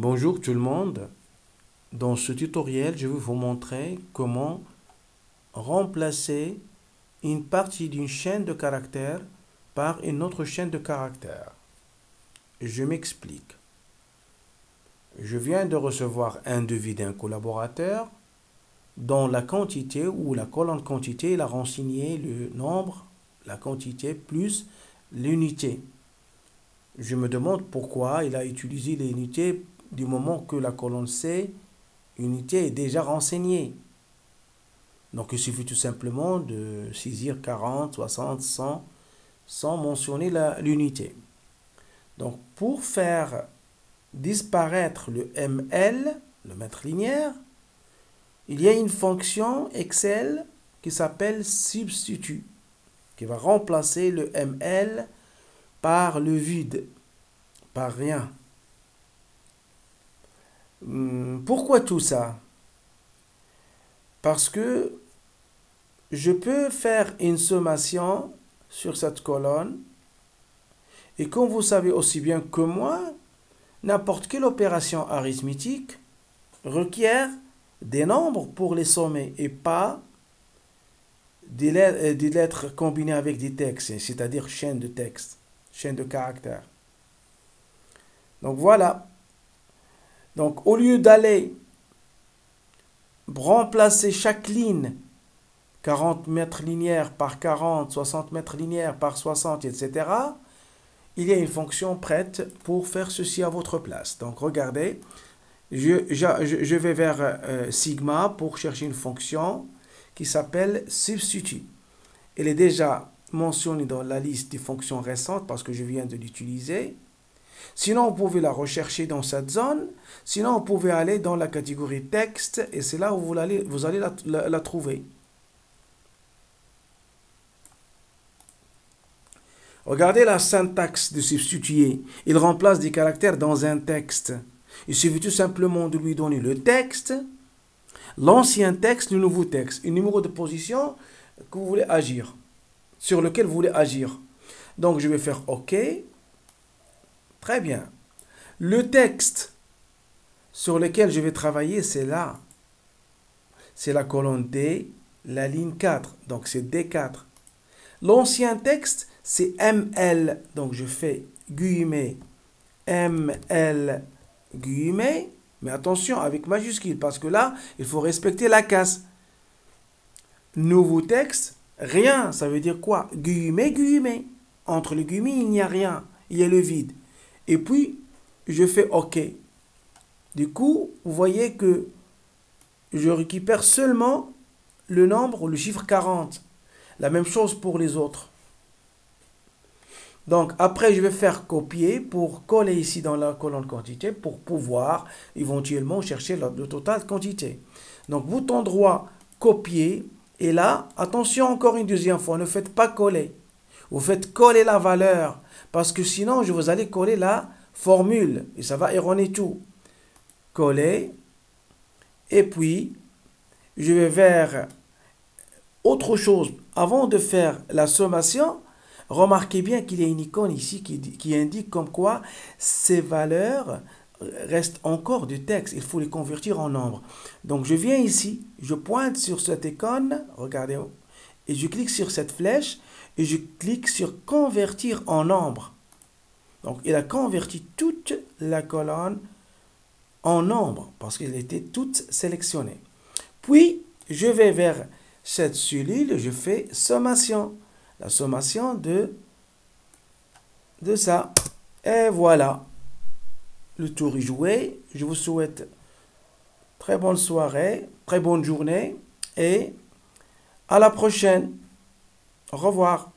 Bonjour tout le monde. Dans ce tutoriel, je vais vous montrer comment remplacer une partie d'une chaîne de caractères par une autre chaîne de caractères. Je m'explique. Je viens de recevoir un devis d'un collaborateur dont la quantité ou la colonne quantité, il a renseigné le nombre, la quantité plus l'unité. Je me demande pourquoi il a utilisé l'unité du moment que la colonne C, unité, est déjà renseignée. Donc il suffit tout simplement de saisir 40, 60, 100 sans mentionner l'unité. Donc pour faire disparaître le ML, le mètre linéaire, il y a une fonction Excel qui s'appelle substitut, qui va remplacer le ML par le vide, par rien. Pourquoi tout ça? Parce que je peux faire une sommation sur cette colonne et comme vous savez aussi bien que moi, n'importe quelle opération arithmétique requiert des nombres pour les sommer et pas des lettres combinées avec des textes, c'est-à-dire chaîne de texte, chaîne de caractères. Donc voilà. Donc au lieu d'aller remplacer chaque ligne 40 mètres linéaires par 40, 60 mètres linéaires par 60, etc., il y a une fonction prête pour faire ceci à votre place. Donc regardez, je vais vers sigma pour chercher une fonction qui s'appelle substitut. Elle est déjà mentionnée dans la liste des fonctions récentes parce que je viens de l'utiliser. Sinon, vous pouvez la rechercher dans cette zone. Sinon, vous pouvez aller dans la catégorie texte et c'est là où vous allez la trouver. Regardez la syntaxe de substituer. Il remplace des caractères dans un texte. Il suffit tout simplement de lui donner le texte, l'ancien texte, le nouveau texte, un numéro de position que vous voulez agir, sur lequel vous voulez agir. Donc, je vais faire OK. Très bien. Le texte sur lequel je vais travailler, c'est là. C'est la colonne D, la ligne 4. Donc, c'est D4. L'ancien texte, c'est ML. Donc, je fais guillemets ML guillemets. Mais attention, avec majuscule, parce que là, il faut respecter la case. Nouveau texte, rien. Ça veut dire quoi? Guillemets, guillemets. Entre les guillemets, il n'y a rien. Il y a le vide. Et puis, je fais OK. Du coup, vous voyez que je récupère seulement le nombre, le chiffre 40. La même chose pour les autres. Donc, après, je vais faire copier pour coller ici dans la colonne quantité pour pouvoir éventuellement chercher le total quantité. Donc, bouton droit, copier. Et là, attention encore une deuxième fois, ne faites pas coller. Vous faites coller la valeur. Parce que sinon, je vous allez coller la formule. Et ça va erroner tout. Coller. Et puis, je vais vers autre chose. Avant de faire la sommation, remarquez bien qu'il y a une icône ici qui indique comme quoi ces valeurs restent encore du texte. Il faut les convertir en nombre. Donc, je viens ici, je pointe sur cette icône, regardez, et je clique sur cette flèche, et je clique sur convertir en nombre. Donc, il a converti toute la colonne en nombre, parce qu'elle était toute sélectionnée. Puis, je vais vers cette cellule, je fais sommation. La sommation de ça. Et voilà. Le tour est joué. Je vous souhaite très bonne soirée, très bonne journée et à la prochaine. Au revoir.